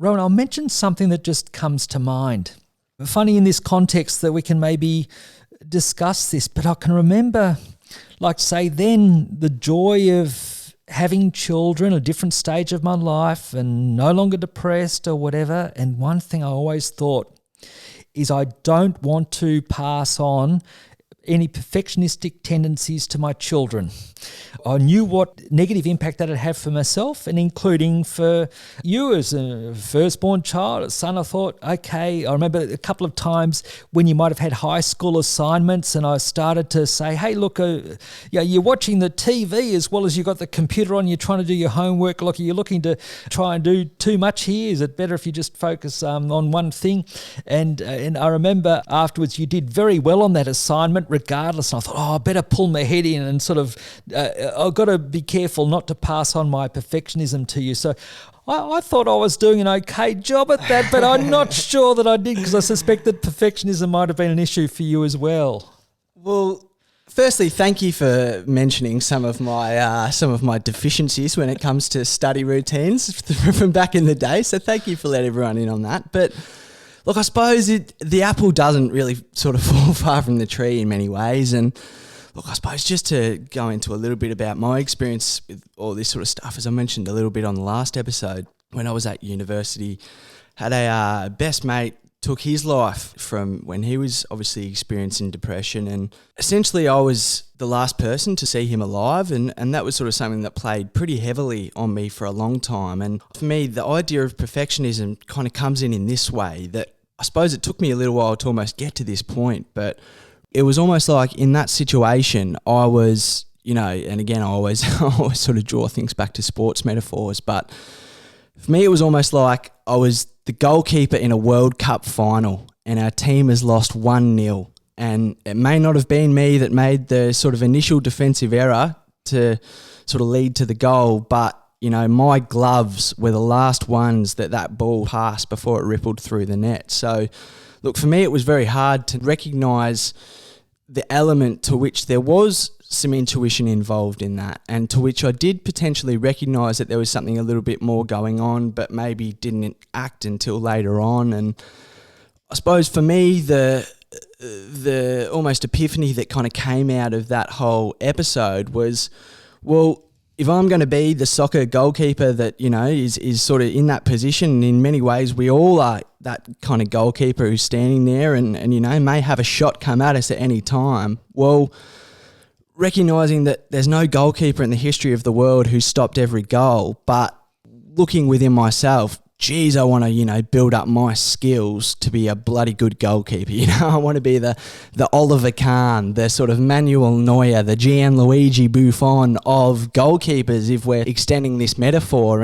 Rowan, I'll mention something that just comes to mind. Funny in this context that we can maybe discuss this, but I can remember, like say then, the joy of having children, a different stage of my life and no longer depressed or whatever. And one thing I always thought is I don't want to pass on any perfectionistic tendencies to my children. I knew what negative impact that would have for myself and including for you as a firstborn child, a son. I thought, okay, I remember a couple of times when you might have had high school assignments and I started to say, hey, look, you're watching the TV as well as you've got the computer on, you're trying to do your homework. Look, you're looking to try and do too much here. Is it better if you just focus on one thing? And I remember afterwards you did very well on that assignment regardless. And I thought, I better pull my head in and sort of I've got to be careful not to pass on my perfectionism to you. So I thought I was doing an okay job at that, but I'm not sure that I did because I suspect that perfectionism might have been an issue for you as well. Well, firstly, thank you for mentioning some of my deficiencies when it comes to study routines from back in the day. So thank you for letting everyone in on that. But look, I suppose the apple doesn't really sort of fall far from the tree in many ways. And look, I suppose just to go into a little bit about my experience with all this sort of stuff, as I mentioned a little bit on the last episode, when I was at university, had a best mate took his life from when he was obviously experiencing depression, and essentially I was the last person to see him alive, and that was sort of something that played pretty heavily on me for a long time. And for me, the idea of perfectionism kind of comes in this way, that I suppose it took me a little while to almost get to this point, but it was almost like in that situation I was, and again I always sort of draw things back to sports metaphors, but for me it was almost like I was the goalkeeper in a World Cup final and our team has lost 1-0, and it may not have been me that made the sort of initial defensive error to sort of lead to the goal, but my gloves were the last ones that ball passed before it rippled through the net. So look, for me it was very hard to recognise the element to which there was some intuition involved in that, and to which I did potentially recognise that there was something a little bit more going on, but maybe didn't act until later on. And I suppose for me, the almost epiphany that kind of came out of that whole episode was, well, if I'm going to be the soccer goalkeeper that, is sort of in that position, in many ways we all are that kind of goalkeeper who's standing there and may have a shot come at us at any time. Well, recognising that there's no goalkeeper in the history of the world who stopped every goal, but looking within myself, geez, I want to, build up my skills to be a bloody good goalkeeper. I want to be the Oliver Kahn, the sort of Manuel Neuer, the Gianluigi Buffon of goalkeepers, if we're extending this metaphor.